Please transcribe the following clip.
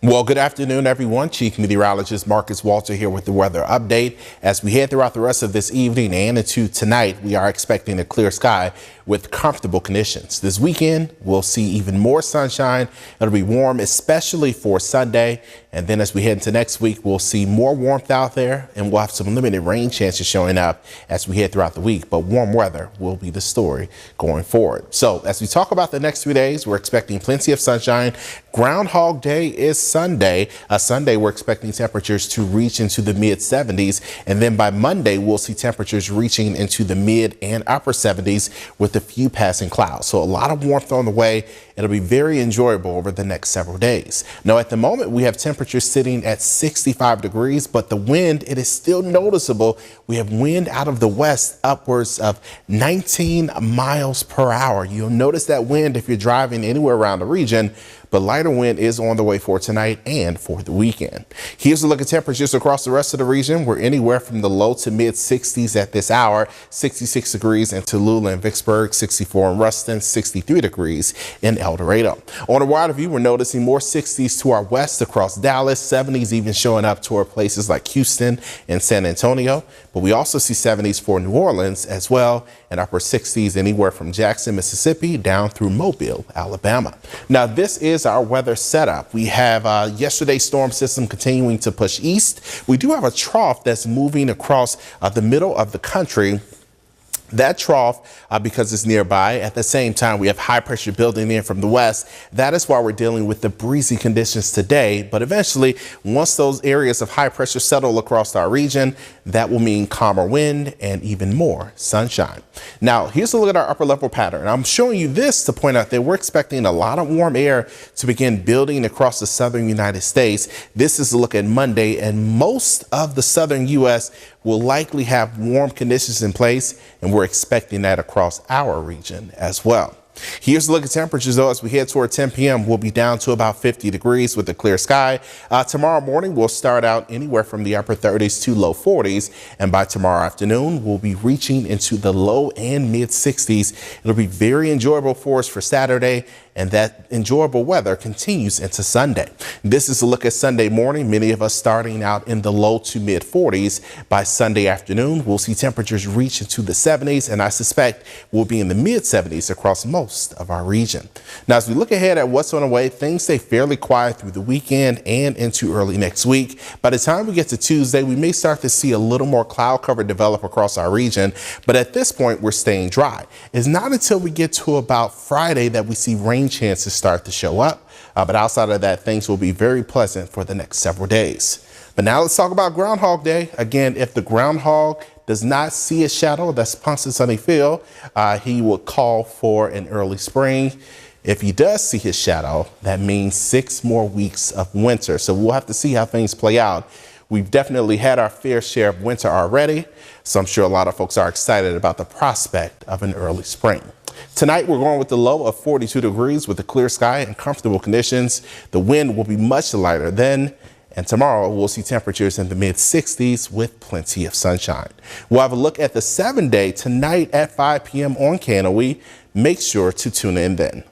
Well, good afternoon, everyone. Chief Meteorologist Marcus Walter here with the weather update. As we head throughout the rest of this evening and into tonight, we are expecting a clear sky with comfortable conditions. This weekend, we'll see even more sunshine. It'll be warm, especially for Sunday. And then as we head into next week, we'll see more warmth out there and we'll have some limited rain chances showing up as we head throughout the week. But warm weather will be the story going forward. So as we talk about the next 3 days, we're expecting plenty of sunshine. Groundhog Day is Sunday. Sunday, we're expecting temperatures to reach into the mid 70s. And then by Monday, we'll see temperatures reaching into the mid and upper 70s with a few passing clouds. So a lot of warmth on the way. It'll be very enjoyable over the next several days. Now, at the moment, we have temperatures sitting at 65 degrees, but the wind, it is still noticeable. We have wind out of the west upwards of 19 miles per hour. You'll notice that wind if you're driving anywhere around the region, but lighter wind is on the way for tonight and for the weekend. Here's a look at temperatures across the rest of the region. We're anywhere from the low to mid 60s at this hour. 66 degrees in Tallulah and Vicksburg, 64 in Ruston, 63 degrees in El Dorado. On a wider view, we're noticing more 60s to our west across Dallas, 70s even showing up toward places like Houston and San Antonio. But we also see 70s for New Orleans as well, and upper 60s anywhere from Jackson, Mississippi down through Mobile, Alabama. Now, this is our weather setup. We have yesterday's storm system continuing to push east. We do have a trough that's moving across the middle of the country. That trough, because it's nearby, at the same time, we have high pressure building in from the west. That is why we're dealing with the breezy conditions today. But eventually, once those areas of high pressure settle across our region, that will mean calmer wind and even more sunshine. Now, here's a look at our upper level pattern. I'm showing you this to point out that we're expecting a lot of warm air to begin building across the southern United States. This is a look at Monday, and most of the southern U.S. will likely have warm conditions in place, and we're expecting that across our region as well. Here's a look at temperatures, though. As we head toward 10 p.m., we'll be down to about 50 degrees with a clear sky. Tomorrow morning, we'll start out anywhere from the upper 30s to low 40s. And by tomorrow afternoon, we'll be reaching into the low and mid 60s. It'll be very enjoyable for us for Saturday, and that enjoyable weather continues into Sunday. This is a look at Sunday morning. Many of us starting out in the low to mid 40s. By Sunday afternoon, we'll see temperatures reach into the 70s, and I suspect we'll be in the mid 70s across most of our region. Now, as we look ahead at what's on the way, things stay fairly quiet through the weekend and into early next week. By the time we get to Tuesday, we may start to see a little more cloud cover develop across our region, but at this point, we're staying dry. It's not until we get to about Friday that we see rain chances start to show up. But outside of that, things will be very pleasant for the next several days. But now let's talk about Groundhog Day. Again, if the groundhog does not see a shadow, that's Ponce Sunny Phil, he will call for an early spring. If he does see his shadow, that means 6 more weeks of winter. So we'll have to see how things play out. We've definitely had our fair share of winter already, so I'm sure a lot of folks are excited about the prospect of an early spring. Tonight, we're going with the low of 42 degrees with a clear sky and comfortable conditions. The wind will be much lighter then. And tomorrow, we'll see temperatures in the mid 60s with plenty of sunshine. We'll have a look at the 7-day tonight at 5 p.m. on KNOE. Make sure to tune in then.